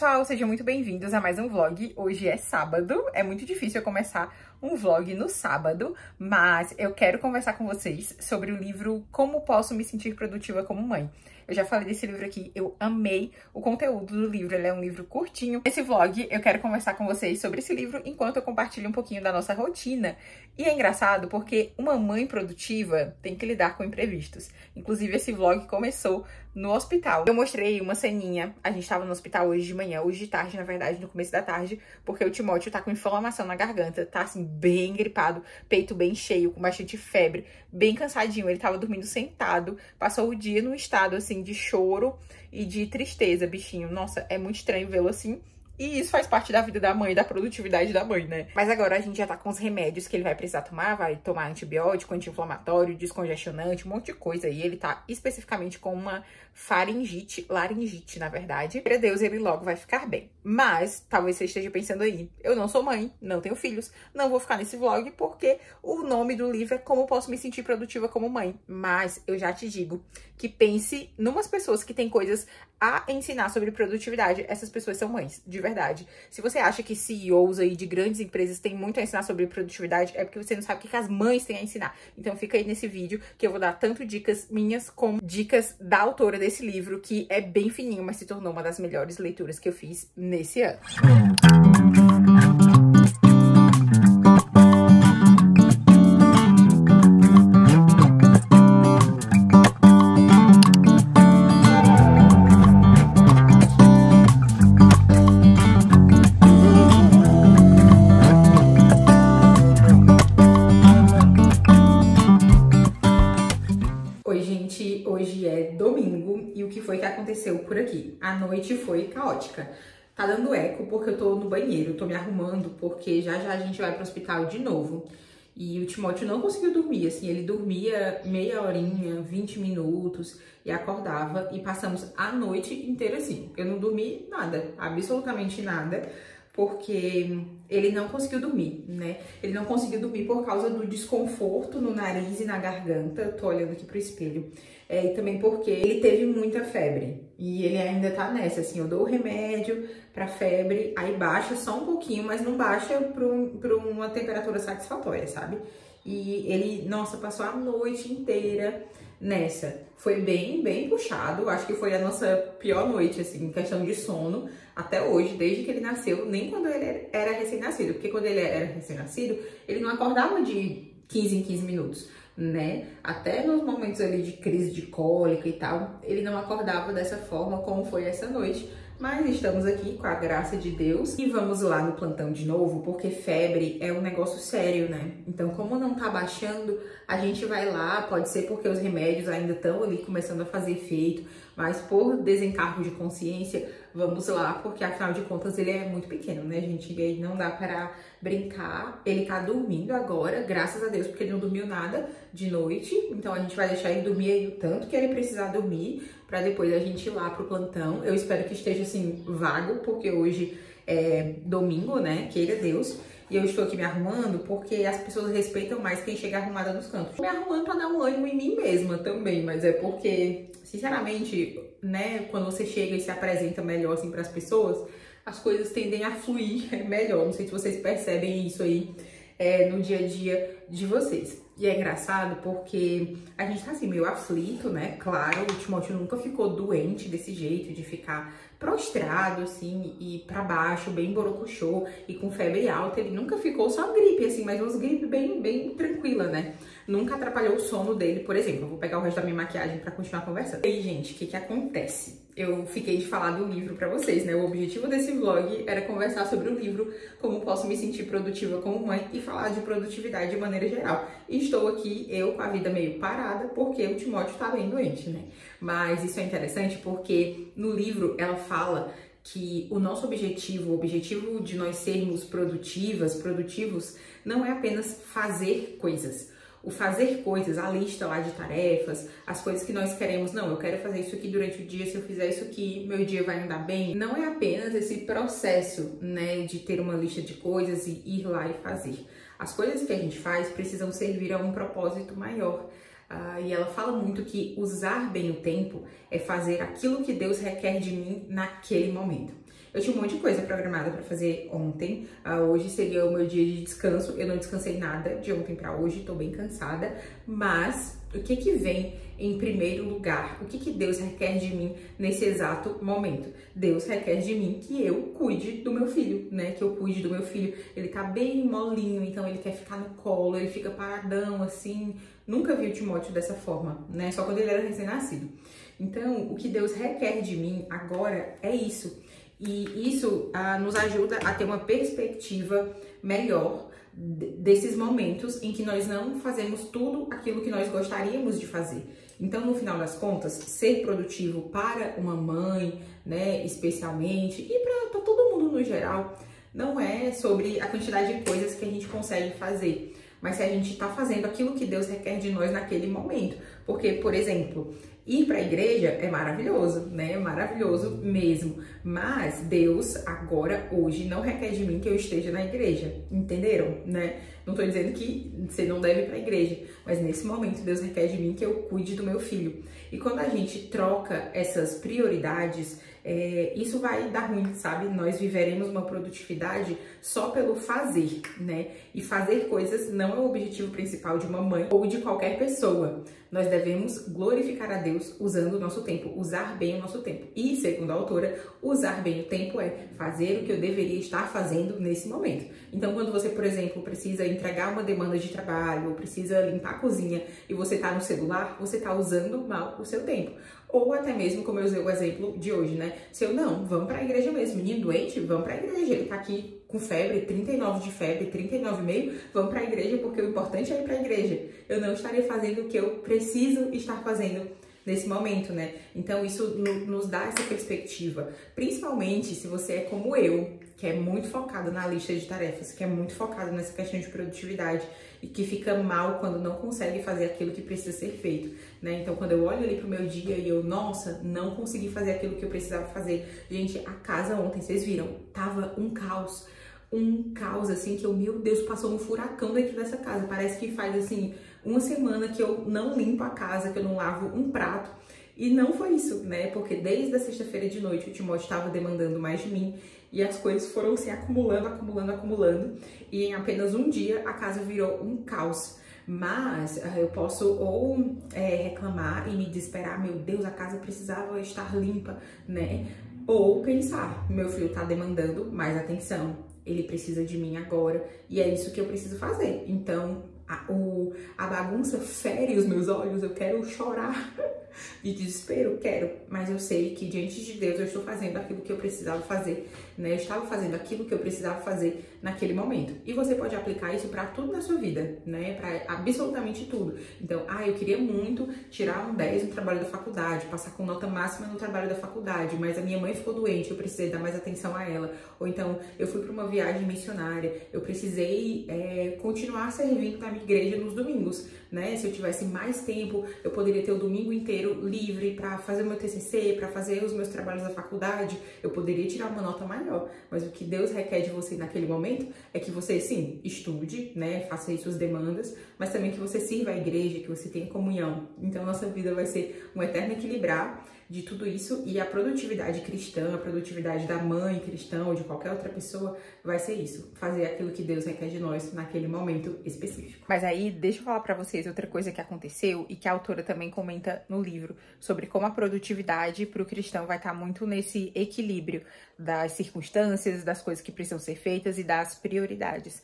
pessoal, sejam muito bem-vindos a mais um vlog. Hoje é sábado, é muito difícil eu começar um vlog no sábado, mas eu quero conversar com vocês sobre o livro Como Posso Me Sentir Produtiva como Mãe. Eu já falei desse livro aqui, eu amei o conteúdo do livro, ele é um livro curtinho. Nesse vlog eu quero conversar com vocês sobre esse livro enquanto eu compartilho um pouquinho da nossa rotina. E é engraçado porque uma mãe produtiva tem que lidar com imprevistos. Inclusive esse vlog começou no hospital. Eu mostrei uma ceninha, a gente tava no hospital hoje de manhã, hoje de tarde, na verdade, no começo da tarde, porque o Timóteo tá com inflamação na garganta, tá assim, bem gripado, peito bem cheio, com bastante febre, bem cansadinho, ele tava dormindo sentado, passou o dia num estado, assim, de choro e de tristeza, bichinho. Nossa, é muito estranho vê-lo assim. E isso faz parte da vida da mãe, da produtividade da mãe, né? Mas agora a gente já tá com os remédios que ele vai precisar tomar, vai tomar antibiótico, anti-inflamatório, descongestionante, um monte de coisa. E ele tá especificamente com uma laringite, na verdade. Para Deus, ele logo vai ficar bem. Mas, talvez você esteja pensando aí, eu não sou mãe, não tenho filhos, não vou ficar nesse vlog porque o nome do livro é Como Posso Me Sentir Produtiva como Mãe. Mas eu já te digo que pense numas pessoas que têm coisas a ensinar sobre produtividade. Essas pessoas são mães, de verdade. Se você acha que CEOs aí de grandes empresas têm muito a ensinar sobre produtividade, é porque você não sabe o que as mães têm a ensinar. Então fica aí nesse vídeo que eu vou dar tanto dicas minhas como dicas da autora desse livro, que é bem fininho, mas se tornou uma das melhores leituras que eu fiz nesse ano. Hoje é domingo e o que foi que aconteceu por aqui? A noite foi caótica. Tá dando eco porque eu tô no banheiro, tô me arrumando porque já a gente vai pro hospital de novo. E o Timóteo não conseguiu dormir, assim, ele dormia meia horinha, 20 minutos e acordava e passamos a noite inteira assim. Eu não dormi nada, absolutamente nada, porque ele não conseguiu dormir, né? Ele não conseguiu dormir por causa do desconforto no nariz e na garganta. Tô olhando aqui pro espelho. E também porque ele teve muita febre. E ele ainda tá nessa, assim, eu dou o remédio pra febre, aí baixa só um pouquinho, mas não baixa pra uma temperatura satisfatória, sabe? E ele, nossa, passou a noite inteira nessa. Foi bem puxado, acho que foi a nossa pior noite, assim, em questão de sono, até hoje, desde que ele nasceu, nem quando ele era recém-nascido, porque quando ele era recém-nascido, ele não acordava de 15 em 15 minutos, né? Até nos momentos ali de crise de cólica e tal, ele não acordava dessa forma como foi essa noite. Mas estamos aqui com a graça de Deus e vamos lá no plantão de novo, porque febre é um negócio sério, né? Então, como não tá baixando, a gente vai lá, pode ser porque os remédios ainda estão ali começando a fazer efeito, mas por desencargo de consciência, vamos lá, porque afinal de contas ele é muito pequeno, né, gente? E aí não dá para brincar. Ele tá dormindo agora, graças a Deus, porque ele não dormiu nada de noite, então a gente vai deixar ele dormir aí o tanto que ele precisar dormir, pra depois a gente ir lá pro plantão. Eu espero que esteja, assim, vago, porque hoje é domingo, né, queira Deus. E eu estou aqui me arrumando porque as pessoas respeitam mais quem chega arrumada nos cantos. Me arrumando pra dar um ânimo em mim mesma também, mas é porque, sinceramente, né, quando você chega e se apresenta melhor, assim, pras pessoas, as coisas tendem a fluir melhor. Não sei se vocês percebem isso aí no dia a dia de vocês. E é engraçado porque a gente tá assim meio aflito, né? Claro, o Timóteo nunca ficou doente desse jeito, de ficar prostrado, assim, e pra baixo, bem borocochô e com febre alta. Ele nunca ficou, só gripe, assim, mas umas gripe bem tranquila, né? Nunca atrapalhou o sono dele, por exemplo. Eu vou pegar o resto da minha maquiagem pra continuar conversando. E aí, gente, o que acontece? Eu fiquei de falar do livro pra vocês, né? O objetivo desse vlog era conversar sobre o livro Como Posso Me Sentir Produtiva como Mãe e falar de produtividade de maneira geral. E estou aqui, eu com a vida meio parada, porque o Timóteo tá bem doente, né? Mas isso é interessante porque no livro ela fala que o nosso objetivo, o objetivo de nós sermos produtivos, não é apenas fazer coisas. O fazer coisas, a lista lá de tarefas, as coisas que nós queremos, não, eu quero fazer isso aqui durante o dia, se eu fizer isso aqui, meu dia vai andar bem. Não é apenas esse processo, né, de ter uma lista de coisas e ir lá e fazer. As coisas que a gente faz precisam servir a um propósito maior. E ela fala muito que usar bem o tempo é fazer aquilo que Deus requer de mim naquele momento. Eu tinha um monte de coisa programada pra fazer ontem. Hoje seria o meu dia de descanso. Eu não descansei nada de ontem pra hoje, tô bem cansada. Mas o que que vem em primeiro lugar? O que que Deus requer de mim nesse exato momento? Deus requer de mim que eu cuide do meu filho, né? Que eu cuide do meu filho. Ele tá bem molinho, então ele quer ficar no colo, ele fica paradão assim. Nunca vi o Timóteo dessa forma, né? Só quando ele era recém-nascido. Então, o que Deus requer de mim agora é isso. E isso nos ajuda a ter uma perspectiva melhor desses momentos em que nós não fazemos tudo aquilo que nós gostaríamos de fazer. Então, no final das contas, ser produtivo para uma mãe, né, especialmente, e para todo mundo no geral, não é sobre a quantidade de coisas que a gente consegue fazer, mas se a gente está fazendo aquilo que Deus requer de nós naquele momento. Porque, por exemplo, ir para a igreja é maravilhoso, né? Maravilhoso mesmo. Mas Deus, agora, hoje, não requer de mim que eu esteja na igreja. Entenderam, né? Não tô dizendo que você não deve ir para a igreja, mas nesse momento Deus requer de mim que eu cuide do meu filho. E quando a gente troca essas prioridades, isso vai dar ruim, sabe? Nós viveremos uma produtividade só pelo fazer, né? E fazer coisas não é o objetivo principal de uma mãe ou de qualquer pessoa. Nós devemos glorificar a Deus usando o nosso tempo, usar bem o nosso tempo. E, segundo a autora, usar bem o tempo é fazer o que eu deveria estar fazendo nesse momento. Então, quando você, por exemplo, precisa entregar uma demanda de trabalho, ou precisa limpar a cozinha e você tá no celular, você tá usando mal o seu tempo. Ou até mesmo, como eu usei o exemplo de hoje, né? Se eu não, vamos pra igreja mesmo. Menino doente, vamos pra igreja. Ele tá aqui com febre, 39 de febre, 39,5, vamos pra igreja porque o importante é ir pra igreja. Eu não estaria fazendo o que eu preciso estar fazendo nesse momento, né? Então isso nos dá essa perspectiva, principalmente se você é como eu, que é muito focado na lista de tarefas, que é muito focado nessa questão de produtividade e que fica mal quando não consegue fazer aquilo que precisa ser feito, né? Então quando eu olho ali pro meu dia e eu, nossa, não consegui fazer aquilo que eu precisava fazer. Gente, a casa ontem, vocês viram, tava um caos assim, que eu, meu Deus, passou um furacão dentro dessa casa. Parece que faz assim uma semana que eu não limpo a casa, que eu não lavo um prato. E não foi isso, né? Porque desde a sexta-feira de noite o Timóteo estava demandando mais de mim e as coisas foram se acumulando. E em apenas um dia a casa virou um caos. Mas eu posso ou reclamar e me desesperar, meu Deus, a casa precisava estar limpa, né? Ou pensar, meu filho tá demandando mais atenção, ele precisa de mim agora e é isso que eu preciso fazer. Então a bagunça fere os meus olhos, eu quero chorar de desespero, quero, mas eu sei que diante de Deus eu estou fazendo aquilo que eu precisava fazer, né? Eu estava fazendo aquilo que eu precisava fazer naquele momento. E você pode aplicar isso para tudo na sua vida, né? Para absolutamente tudo. Então, eu queria muito tirar um 10 no trabalho da faculdade, passar com nota máxima no trabalho da faculdade, mas a minha mãe ficou doente, eu precisei dar mais atenção a ela. Ou então, eu fui para uma viagem missionária, eu precisei continuar servindo na minha igreja nos domingos, né? Se eu tivesse mais tempo, eu poderia ter o domingo inteiro livre para fazer o meu TCC, para fazer os meus trabalhos da faculdade, eu poderia tirar uma nota maior, mas o que Deus requer de você naquele momento é que você, sim, estude, né, faça aí suas demandas, mas também que você sirva a igreja, que você tenha comunhão. Então, nossa vida vai ser um eterno equilibrar de tudo isso e a produtividade cristã, a produtividade da mãe cristã ou de qualquer outra pessoa vai ser isso, fazer aquilo que Deus requer de nós naquele momento específico. Mas aí, deixa eu falar pra vocês outra coisa que aconteceu e que a autora também comenta no livro, sobre como a produtividade pro cristão vai estar muito nesse equilíbrio das circunstâncias, das coisas que precisam ser feitas e das prioridades.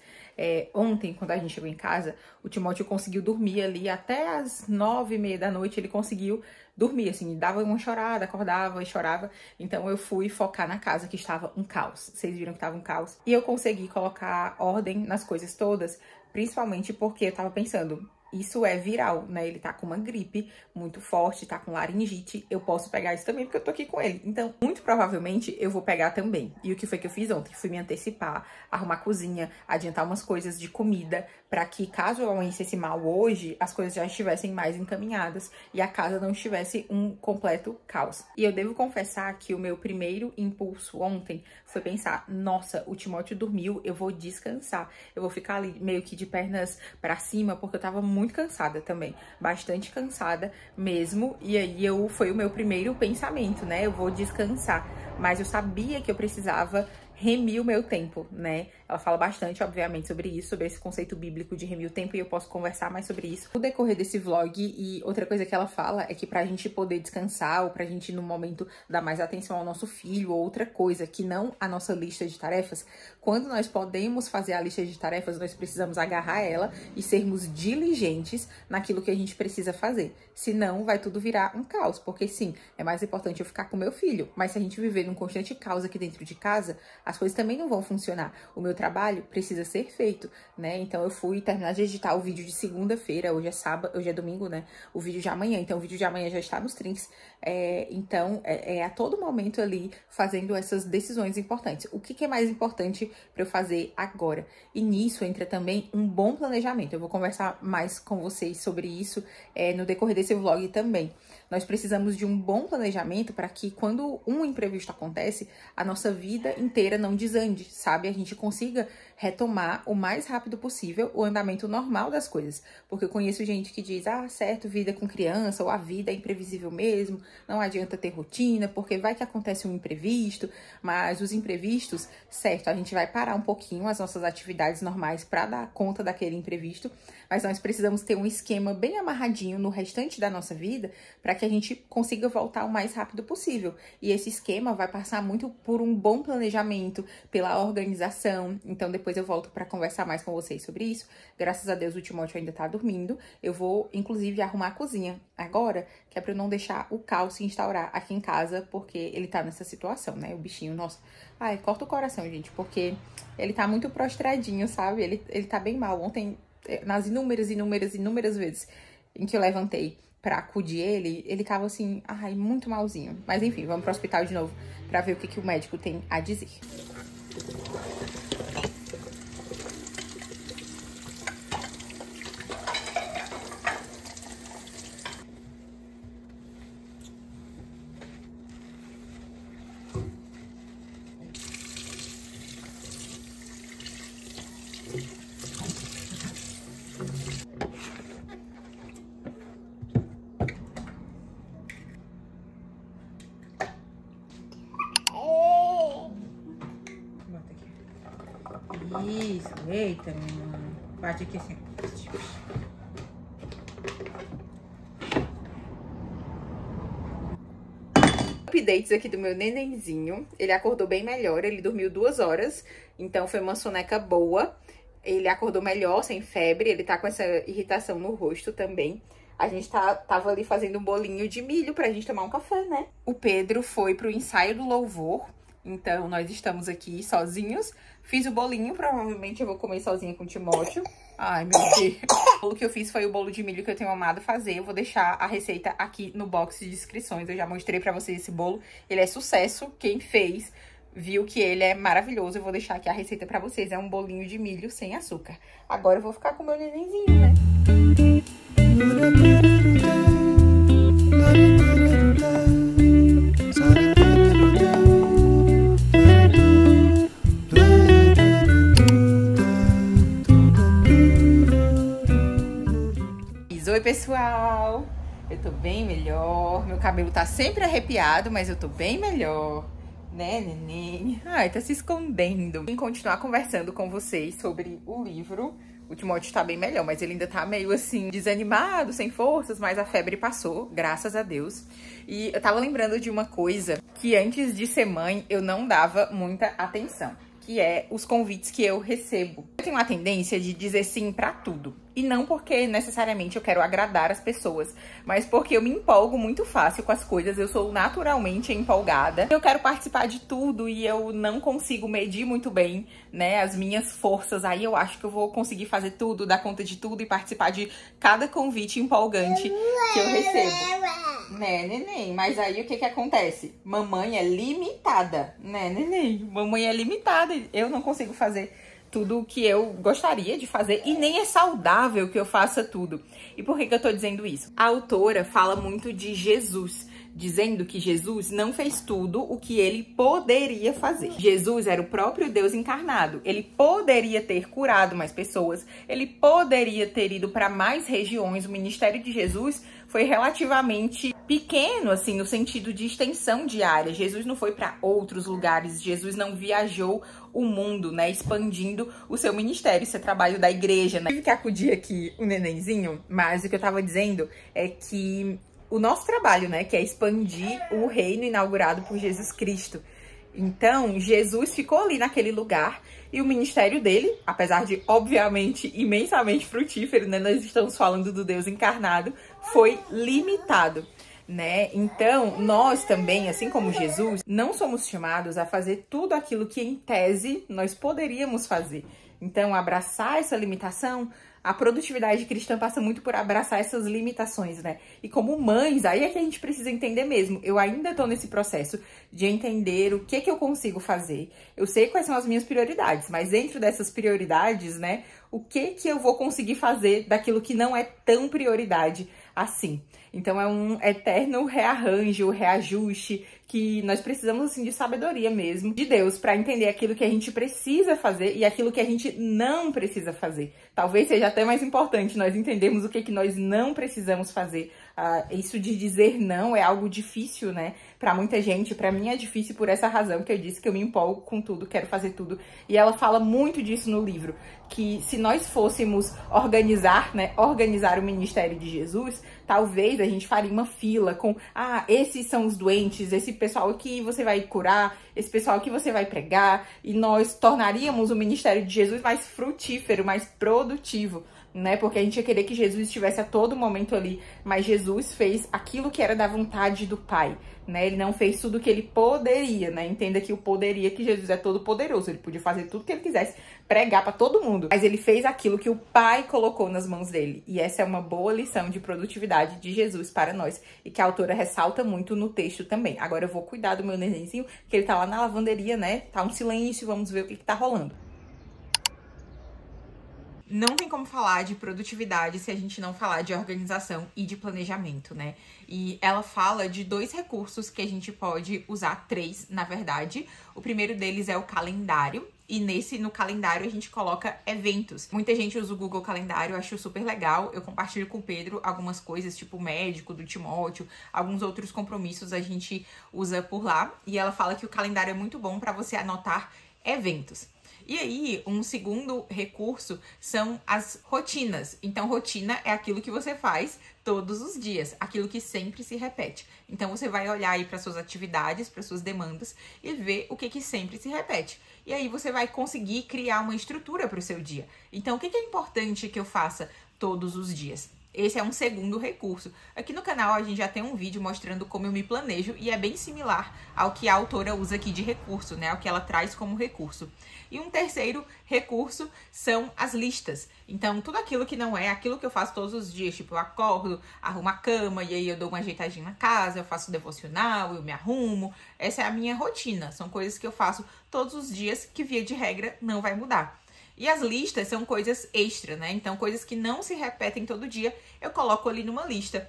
Ontem, quando a gente chegou em casa, o Timóteo conseguiu dormir ali até as 9h30 da noite, ele conseguiu dormir, assim, dava uma chorada, acordava e chorava. Então eu fui focar na casa, que estava um caos. Vocês viram que estava um caos. E eu consegui colocar ordem nas coisas todas, principalmente porque eu tava pensando, isso é viral, né? Ele tá com uma gripe muito forte, tá com laringite. Eu posso pegar isso também porque eu tô aqui com ele. Então, muito provavelmente, eu vou pegar também. E o que foi que eu fiz ontem? Fui me antecipar, arrumar a cozinha, adiantar umas coisas de comida, pra que, caso eu amanhecesse mal hoje, as coisas já estivessem mais encaminhadas e a casa não estivesse um completo caos. E eu devo confessar que o meu primeiro impulso ontem foi pensar, nossa, o Timóteo dormiu, eu vou descansar. Eu vou ficar ali meio que de pernas pra cima, porque eu tava muito muito cansada também, bastante cansada mesmo, e aí foi o meu primeiro pensamento, né? Eu vou descansar, mas eu sabia que eu precisava remir o meu tempo, né? Ela fala bastante, obviamente, sobre isso, sobre esse conceito bíblico de remir o tempo, e eu posso conversar mais sobre isso no decorrer desse vlog. E outra coisa que ela fala é que pra gente poder descansar, ou pra gente, no momento, dar mais atenção ao nosso filho, ou outra coisa, que não a nossa lista de tarefas, quando nós podemos fazer a lista de tarefas, nós precisamos agarrar ela e sermos diligentes naquilo que a gente precisa fazer. Senão, vai tudo virar um caos, porque sim, é mais importante eu ficar com meu filho, mas se a gente viver num constante caos aqui dentro de casa, as coisas também não vão funcionar. O meu trabalho precisa ser feito, né? Então eu fui terminar de editar o vídeo de segunda-feira, hoje é sábado, hoje é domingo, né? O vídeo de amanhã, então o vídeo de amanhã já está nos trinks. Então a todo momento ali fazendo essas decisões importantes. O que é mais importante para eu fazer agora? E nisso entra também um bom planejamento. Eu vou conversar mais com vocês sobre isso no decorrer desse vlog também. Nós precisamos de um bom planejamento para que quando um imprevisto acontece, a nossa vida inteira não desande, sabe? A gente consiga retomar o mais rápido possível o andamento normal das coisas. Porque eu conheço gente que diz, certo, vida com criança, ou a vida é imprevisível mesmo, não adianta ter rotina, porque vai que acontece um imprevisto, mas os imprevistos, certo, a gente vai parar um pouquinho as nossas atividades normais para dar conta daquele imprevisto, mas nós precisamos ter um esquema bem amarradinho no restante da nossa vida para que a gente consiga voltar o mais rápido possível. E esse esquema vai passar muito por um bom planejamento, pela organização. Então depois eu volto para conversar mais com vocês sobre isso. Graças a Deus o Timóteo ainda tá dormindo. Eu vou inclusive arrumar a cozinha agora, que é para eu não deixar o caos se instaurar aqui em casa, porque ele tá nessa situação, né? O bichinho, nossa, corta o coração, gente, porque ele tá muito prostradinho, sabe? Ele tá bem mal. Ontem, nas inúmeras vezes em que eu levantei pra acudir ele tava assim, muito malzinho. Mas enfim, vamos pro hospital de novo pra ver o que o médico tem a dizer. Isso, eita, minha mãe. Bate aqui assim. Updates aqui do meu nenenzinho. Ele acordou bem melhor, ele dormiu 2 horas, então foi uma soneca boa. Ele acordou melhor, sem febre, ele tá com essa irritação no rosto também. A gente tava ali fazendo um bolinho de milho pra gente tomar um café, né? O Pedro foi pro ensaio do louvor. Então, nós estamos aqui sozinhos. Fiz o bolinho, provavelmente eu vou comer sozinha com o Timóteo. Ai, meu Deus. O bolo que eu fiz foi o bolo de milho que eu tenho amado fazer. Eu vou deixar a receita aqui no box de descrições. Eu já mostrei pra vocês esse bolo. Ele é sucesso. Quem fez viu que ele é maravilhoso. Eu vou deixar aqui a receita pra vocês. É um bolinho de milho sem açúcar. Agora eu vou ficar com o meu nenenzinho, né? Oi, pessoal! Eu tô bem melhor. Meu cabelo tá sempre arrepiado, mas eu tô bem melhor. Né, neném? Ai, tá se escondendo. Vim continuar conversando com vocês sobre o livro. O Timóteo tá bem melhor, mas ele ainda tá meio assim, desanimado, sem forças, mas a febre passou, graças a Deus. E eu tava lembrando de uma coisa que antes de ser mãe, eu não dava muita atenção, que é os convites que eu recebo. Eu tenho uma tendência de dizer sim pra tudo. E não porque necessariamente eu quero agradar as pessoas, mas porque eu me empolgo muito fácil com as coisas, eu sou naturalmente empolgada. Eu quero participar de tudo e eu não consigo medir muito bem, né, as minhas forças. Aí eu acho que eu vou conseguir fazer tudo, dar conta de tudo e participar de cada convite empolgante que eu recebo. Né, neném? Mas aí o que acontece? Mamãe é limitada, né, neném? Mamãe é limitada, eu não consigo fazer tudo o que eu gostaria de fazer e nem é saudável que eu faça tudo. E por que eu tô dizendo isso? A autora fala muito de Jesus, dizendo que Jesus não fez tudo o que ele poderia fazer. Jesus era o próprio Deus encarnado. Ele poderia ter curado mais pessoas, ele poderia ter ido para mais regiões. O ministério de Jesus foi relativamente pequeno, assim, no sentido de extensão de área. Jesus não foi para outros lugares, Jesus não viajou o mundo, né, expandindo o seu ministério. Isso é trabalho da igreja, né? Tive que acudir aqui o nenenzinho, mas o que eu tava dizendo é que o nosso trabalho, né, que é expandir o reino inaugurado por Jesus Cristo. Então, Jesus ficou ali naquele lugar e o ministério dele, apesar de, obviamente, imensamente frutífero, né, nós estamos falando do Deus encarnado, foi limitado, né? Então, nós também, assim como Jesus, não somos chamados a fazer tudo aquilo que, em tese, nós poderíamos fazer. Então, abraçar essa limitação, a produtividade cristã passa muito por abraçar essas limitações, né? E como mães, aí é que a gente precisa entender mesmo. Eu ainda tô nesse processo de entender o que eu consigo fazer. Eu sei quais são as minhas prioridades, mas dentro dessas prioridades, né, o que eu vou conseguir fazer daquilo que não é tão prioridade assim. Então é um eterno rearranjo, reajuste, que nós precisamos, assim, de sabedoria mesmo, de Deus, para entender aquilo que a gente precisa fazer e aquilo que a gente não precisa fazer. Talvez seja até mais importante nós entendermos o que nós não precisamos fazer. Isso de dizer não é algo difícil, né? Pra muita gente, pra mim é difícil por essa razão que eu disse, que eu me empolgo com tudo, quero fazer tudo. E ela fala muito disso no livro, que se nós fôssemos organizar, né, organizar o ministério de Jesus, talvez a gente faria uma fila com, esses são os doentes, esse pessoal que você vai curar, esse pessoal que você vai pregar, e nós tornaríamos o ministério de Jesus mais frutífero, mais produtivo, né? Porque a gente ia querer que Jesus estivesse a todo momento ali, mas Jesus fez aquilo que era da vontade do Pai, né? Ele não fez tudo o que ele poderia, né? Entenda que o poderia, que Jesus é todo poderoso, ele podia fazer tudo que ele quisesse, pregar para todo mundo, mas ele fez aquilo que o Pai colocou nas mãos dele, e essa é uma boa lição de produtividade de Jesus para nós, e que a autora ressalta muito no texto também. Agora eu vou cuidar do meu nenenzinho, que ele tá lá na lavanderia, né? Tá um silêncio, vamos ver o que tá rolando. Não tem como falar de produtividade se a gente não falar de organização e de planejamento, né? E ela fala de 2 recursos que a gente pode usar, 3, na verdade. O primeiro deles é o calendário. E no calendário a gente coloca eventos. Muita gente usa o Google Calendário, eu acho super legal. Eu compartilho com o Pedro algumas coisas, tipo o médico do Timóteo, alguns outros compromissos a gente usa por lá. E ela fala que o calendário é muito bom para você anotar eventos. E aí, um segundo recurso são as rotinas. Então, rotina é aquilo que você faz todos os dias, aquilo que sempre se repete. Então, você vai olhar aí para suas atividades, para suas demandas e ver o que sempre se repete. E aí, você vai conseguir criar uma estrutura para o seu dia. Então, o que é importante que eu faça todos os dias? Esse é um segundo recurso. Aqui no canal a gente já tem um vídeo mostrando como eu me planejo e é bem similar ao que a autora usa aqui de recurso, né? O que ela traz como recurso. E um terceiro recurso são as listas. Então, tudo aquilo que não é aquilo que eu faço todos os dias, tipo, eu acordo, arrumo a cama e aí eu dou uma ajeitadinha na casa, eu faço devocional, eu me arrumo. Essa é a minha rotina. São coisas que eu faço todos os dias que, via de regra, não vai mudar. E as listas são coisas extra, né? Então, coisas que não se repetem todo dia, eu coloco ali numa lista.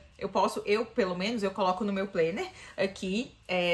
Pelo menos, eu coloco no meu planner aqui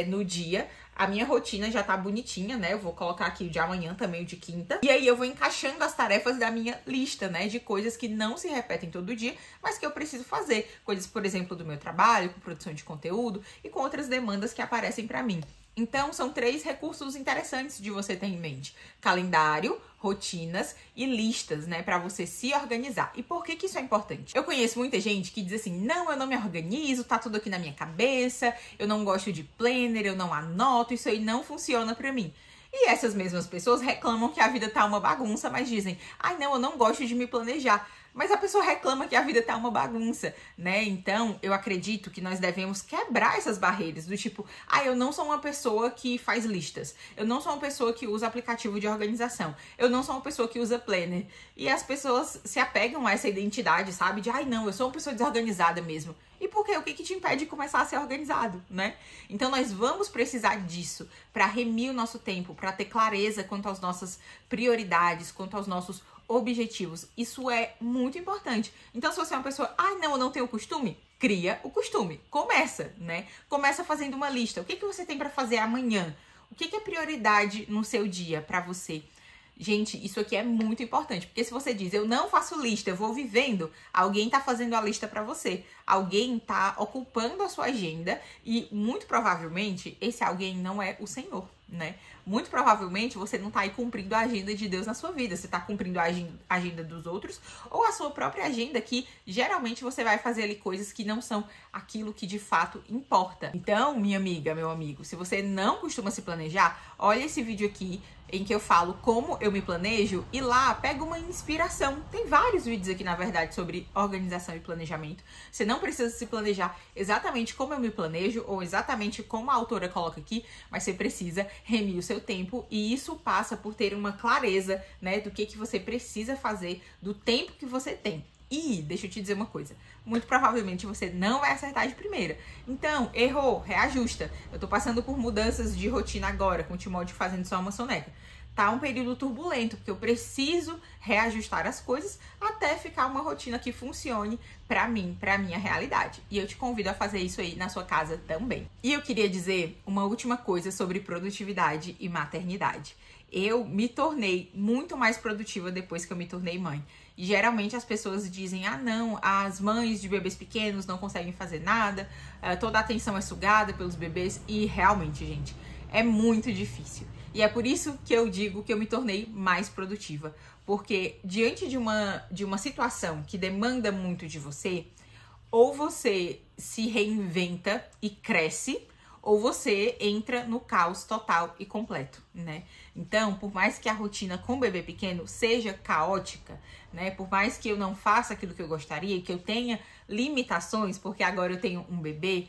no dia. A minha rotina já tá bonitinha, né? Eu vou colocar aqui o de amanhã também, o de quinta. E aí eu vou encaixando as tarefas da minha lista, né? De coisas que não se repetem todo dia, mas que eu preciso fazer. Coisas, por exemplo, do meu trabalho, com produção de conteúdo e com outras demandas que aparecem pra mim. Então, são 3 recursos interessantes de você ter em mente. Calendário, rotinas e listas, né? Pra você se organizar. E por que isso é importante? Eu conheço muita gente que diz assim, não, eu não me organizo, tá tudo aqui na minha cabeça, eu não gosto de planner, eu não anoto, isso aí não funciona pra mim. E essas mesmas pessoas reclamam que a vida tá uma bagunça, mas dizem, ai não, eu não gosto de me planejar. Mas a pessoa reclama que a vida tá uma bagunça, né? Então, eu acredito que nós devemos quebrar essas barreiras do tipo, eu não sou uma pessoa que faz listas. Eu não sou uma pessoa que usa aplicativo de organização. Eu não sou uma pessoa que usa planner. E as pessoas se apegam a essa identidade, sabe? De, não, eu sou uma pessoa desorganizada mesmo. E por quê? O que te impede de começar a ser organizado, né? Então nós vamos precisar disso para remir o nosso tempo, para ter clareza quanto às nossas prioridades, quanto aos nossos objetivos. Isso é muito importante. Então se você é uma pessoa, não, eu não tenho costume, cria o costume. Começa, né? Começa fazendo uma lista. O que você tem para fazer amanhã? O que é prioridade no seu dia para você? Gente, isso aqui é muito importante, porque se você diz, eu não faço lista, eu vou vivendo, alguém tá fazendo a lista para você. Alguém tá ocupando a sua agenda e, muito provavelmente, esse alguém não é o Senhor, né? Muito provavelmente, você não tá aí cumprindo a agenda de Deus na sua vida. Você tá cumprindo a agenda dos outros ou a sua própria agenda, que geralmente você vai fazer ali coisas que não são aquilo que de fato importa. Então, minha amiga, meu amigo, se você não costuma se planejar, olha esse vídeo aqui em que eu falo como eu me planejo e lá pega uma inspiração. Tem vários vídeos aqui, na verdade, sobre organização e planejamento. Você não precisa se planejar exatamente como eu me planejo ou exatamente como a autora coloca aqui, mas você precisa remir o seu tempo e isso passa por ter uma clareza, né, do que você precisa fazer, do tempo que você tem. E deixa eu te dizer uma coisa, muito provavelmente você não vai acertar de primeira. Então, errou, reajusta. Eu tô passando por mudanças de rotina agora, com o Timóteo fazendo só uma soneca. Tá um período turbulento, porque eu preciso reajustar as coisas até ficar uma rotina que funcione pra mim, pra minha realidade. E eu te convido a fazer isso aí na sua casa também. E eu queria dizer uma última coisa sobre produtividade e maternidade. Eu me tornei muito mais produtiva depois que eu me tornei mãe. E geralmente as pessoas dizem, não, as mães de bebês pequenos não conseguem fazer nada, toda a atenção é sugada pelos bebês. E realmente, gente, é muito difícil. E é por isso que eu digo que eu me tornei mais produtiva. Porque diante de uma situação que demanda muito de você, ou você se reinventa e cresce, ou você entra no caos total e completo, né? Então, por mais que a rotina com o bebê pequeno seja caótica, né? Por mais que eu não faça aquilo que eu gostaria e que eu tenha limitações, porque agora eu tenho um bebê,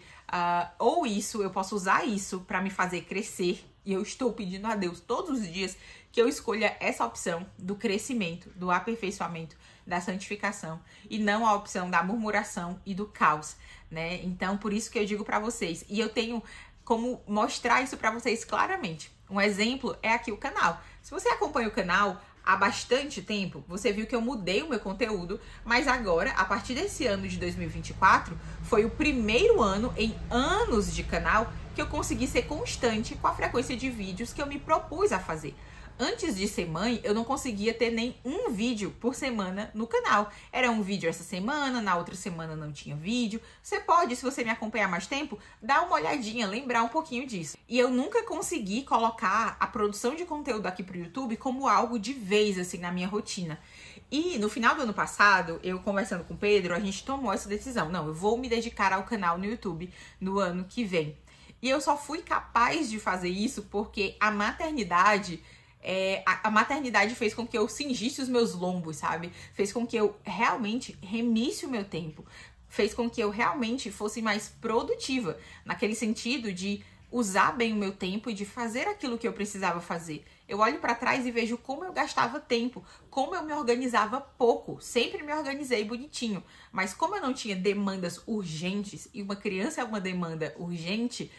ou isso, eu posso usar isso para me fazer crescer. E eu estou pedindo a Deus todos os dias que eu escolha essa opção do crescimento, do aperfeiçoamento, da santificação e não a opção da murmuração e do caos, né? Então, por isso que eu digo para vocês, e eu tenho como mostrar isso para vocês claramente. Um exemplo é aqui o canal. Se você acompanha o canal há bastante tempo, você viu que eu mudei o meu conteúdo, mas agora, a partir desse ano de 2024, foi o primeiro ano em anos de canal que eu consegui ser constante com a frequência de vídeos que eu me propus a fazer. Antes de ser mãe, eu não conseguia ter nem um vídeo por semana no canal. Era um vídeo essa semana, na outra semana não tinha vídeo. Você pode, se você me acompanhar mais tempo, dar uma olhadinha, lembrar um pouquinho disso. E eu nunca consegui colocar a produção de conteúdo aqui pro YouTube como algo de vez, assim, na minha rotina. E no final do ano passado, eu conversando com o Pedro, a gente tomou essa decisão. Não, eu vou me dedicar ao canal no YouTube no ano que vem. E eu só fui capaz de fazer isso porque a maternidade fez com que eu cingisse os meus lombos, sabe? Fez com que eu realmente remisse o meu tempo. Fez com que eu realmente fosse mais produtiva, naquele sentido de usar bem o meu tempo e de fazer aquilo que eu precisava fazer. Eu olho para trás e vejo como eu gastava tempo, como eu me organizava pouco. Sempre me organizei bonitinho, mas como eu não tinha demandas urgentes, e uma criança é uma demanda urgente,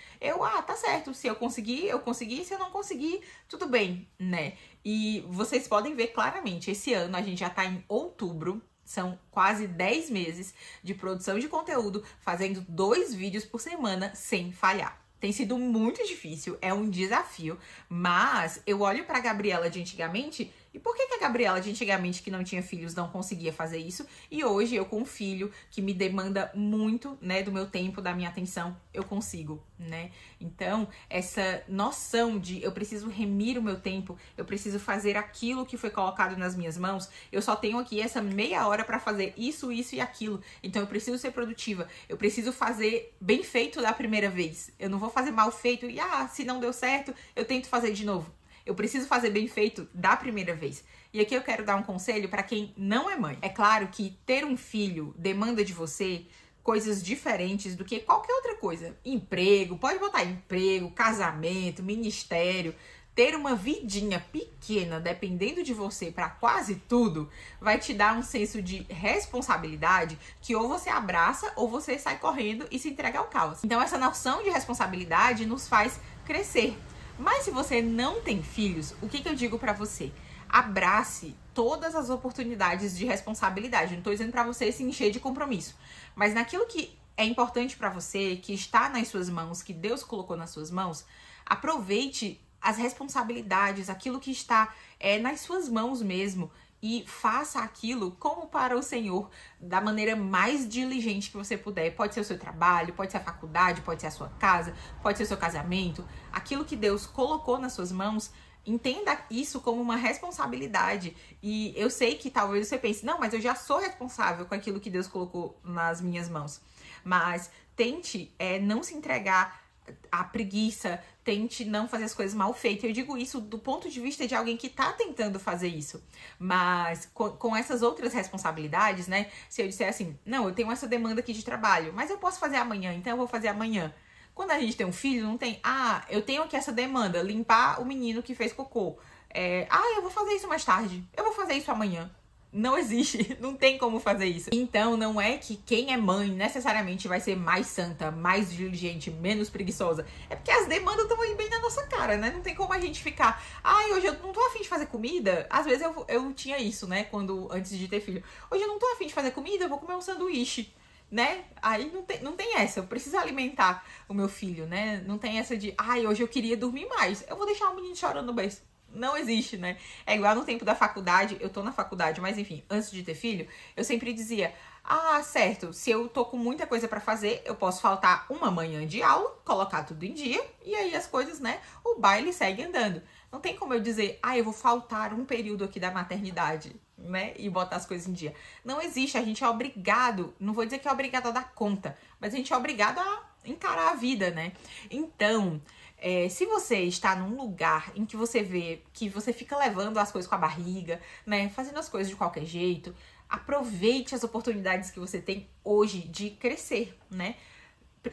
tá certo, se eu conseguir, eu consegui, se eu não conseguir, tudo bem, né? E vocês podem ver claramente, esse ano a gente já tá em outubro, são quase 10 meses de produção de conteúdo, fazendo 2 vídeos por semana sem falhar. Tem sido muito difícil, é um desafio, mas eu olho pra Gabriela de antigamente, e por que a Gabriela de antigamente, que não tinha filhos, não conseguia fazer isso? E hoje, eu com um filho que me demanda muito, né, do meu tempo, da minha atenção, eu consigo, né? Então, essa noção de eu preciso remir o meu tempo, eu preciso fazer aquilo que foi colocado nas minhas mãos, eu só tenho aqui essa meia hora pra fazer isso, isso e aquilo. Então, eu preciso ser produtiva, eu preciso fazer bem feito da primeira vez. Eu não vou fazer mal feito e, se não deu certo, eu tento fazer de novo. Eu preciso fazer bem feito da primeira vez. E aqui eu quero dar um conselho para quem não é mãe. É claro que ter um filho demanda de você coisas diferentes do que qualquer outra coisa. Emprego, pode botar emprego, casamento, ministério. ter uma vidinha pequena, dependendo de você para quase tudo, vai te dar um senso de responsabilidade que ou você abraça ou você sai correndo e se entrega ao caos. Então essa noção de responsabilidade nos faz crescer. Mas se você não tem filhos, o que eu digo para você? Abrace todas as oportunidades de responsabilidade. Não tô dizendo para você se encher de compromisso, mas naquilo que é importante para você, que está nas suas mãos, que Deus colocou nas suas mãos, aproveite as responsabilidades, aquilo que está nas suas mãos mesmo, e faça aquilo como para o Senhor, da maneira mais diligente que você puder. Pode ser o seu trabalho, pode ser a faculdade, pode ser a sua casa, pode ser o seu casamento. Aquilo que Deus colocou nas suas mãos, entenda isso como uma responsabilidade. E eu sei que talvez você pense, não, mas eu já sou responsável com aquilo que Deus colocou nas minhas mãos. Mas tente não se entregar à preguiça, tente não fazer as coisas mal feitas. Eu digo isso do ponto de vista de alguém que tá tentando fazer isso. Mas com essas outras responsabilidades, né? Se eu disser assim, não, eu tenho essa demanda aqui de trabalho, mas eu posso fazer amanhã, então eu vou fazer amanhã. Quando a gente tem um filho, não tem, eu tenho aqui essa demanda, limpar o menino que fez cocô. Eu vou fazer isso mais tarde, eu vou fazer isso amanhã. Não existe, não tem como fazer isso. Então, não é que quem é mãe necessariamente vai ser mais santa, mais diligente, menos preguiçosa. É porque as demandas estão aí bem na nossa cara, né? Não tem como a gente ficar, hoje eu não tô afim de fazer comida. Às vezes eu tinha isso, né? Antes de ter filho. Hoje eu não tô afim de fazer comida, eu vou comer um sanduíche, né? Aí não tem essa, eu preciso alimentar o meu filho, né? Não tem essa de, hoje eu queria dormir mais, eu vou deixar o menino chorando no berço. Não existe, né? É igual no tempo da faculdade, eu tô na faculdade, mas enfim, antes de ter filho, eu sempre dizia, certo, se eu tô com muita coisa pra fazer, eu posso faltar uma manhã de aula, colocar tudo em dia, e aí as coisas, né, o baile segue andando. Não tem como eu dizer, eu vou faltar um período aqui da maternidade, né, e botar as coisas em dia. Não existe, a gente é obrigado, não vou dizer que é obrigado a dar conta, mas a gente é obrigado a encarar a vida, né? Então, se você está num lugar em que você vê que você fica levando as coisas com a barriga, né, fazendo as coisas de qualquer jeito, aproveite as oportunidades que você tem hoje de crescer, né?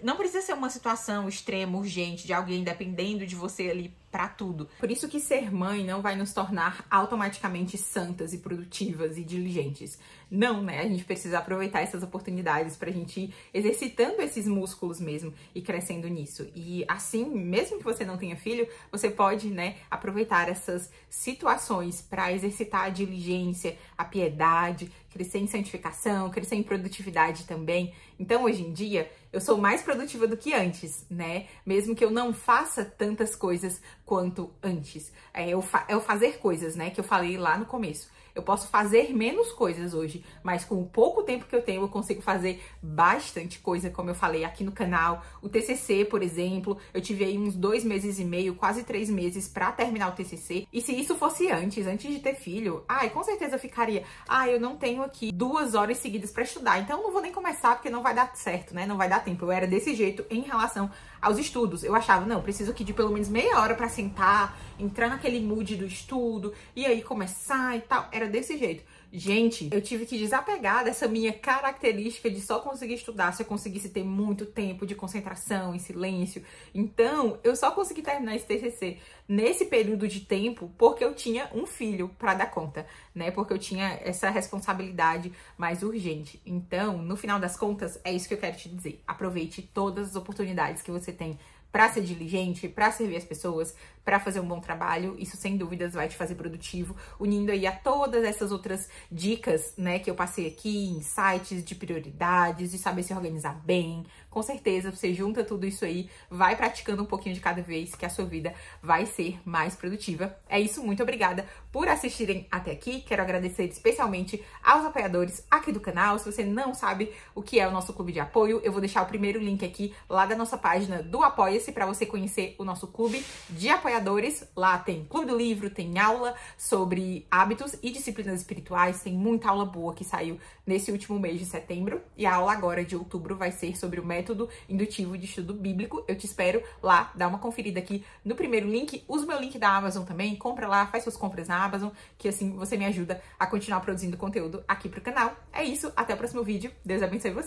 Não precisa ser uma situação extrema, urgente, de alguém dependendo de você ali pra tudo. Por isso que ser mãe não vai nos tornar automaticamente santas e produtivas e diligentes. Não, né? A gente precisa aproveitar essas oportunidades pra gente ir exercitando esses músculos mesmo e crescendo nisso. E assim, mesmo que você não tenha filho, você pode, né, aproveitar essas situações pra exercitar a diligência, a piedade, crescer em santificação, crescer em produtividade também. Então, hoje em dia, eu sou mais produtiva do que antes, né? Mesmo que eu não faça tantas coisas quanto antes. É o fazer coisas, né? Que eu falei lá no começo. Eu posso fazer menos coisas hoje, mas com o pouco tempo que eu tenho, eu consigo fazer bastante coisa, como eu falei aqui no canal. O TCC, por exemplo, eu tive aí uns 2 meses e meio, quase 3 meses pra terminar o TCC. E se isso fosse antes de ter filho, com certeza eu ficaria, eu não tenho aqui 2 horas seguidas pra estudar, então eu não vou nem começar porque não vai dar certo, né? Não vai dar tempo. Eu era desse jeito em relação aos estudos. Eu achava, não, preciso aqui de pelo menos meia hora pra sentar, entrar naquele mood do estudo e aí começar e tal. Era desse jeito. Gente, eu tive que desapegar dessa minha característica de só conseguir estudar se eu conseguisse ter muito tempo de concentração, em silêncio. Então, eu só consegui terminar esse TCC nesse período de tempo porque eu tinha um filho pra dar conta, né? Porque eu tinha essa responsabilidade mais urgente. Então, no final das contas, é isso que eu quero te dizer. Aproveite todas as oportunidades que você tem pra ser diligente, pra servir as pessoas, pra fazer um bom trabalho. Isso, sem dúvidas, vai te fazer produtivo, unindo aí a todas essas outras dicas, né, que eu passei aqui, insights de prioridades, de saber se organizar bem. Com certeza, você junta tudo isso aí, vai praticando um pouquinho de cada vez, que a sua vida vai ser mais produtiva. É isso, muito obrigada por assistirem até aqui. Quero agradecer especialmente aos apoiadores aqui do canal. Se você não sabe o que é o nosso clube de apoio, eu vou deixar o primeiro link aqui lá da nossa página do Apoia-se para você conhecer o nosso clube de apoiadores. Lá tem Clube do Livro, tem aula sobre hábitos e disciplinas espirituais, tem muita aula boa que saiu nesse último mês de setembro, e a aula agora de outubro vai ser sobre o método indutivo de estudo bíblico. Eu te espero lá, dá uma conferida aqui no primeiro link. Usa o meu link da Amazon também, compra lá, faz suas compras na Amazon, que assim você me ajuda a continuar produzindo conteúdo aqui pro canal. É isso, até o próximo vídeo, Deus abençoe você!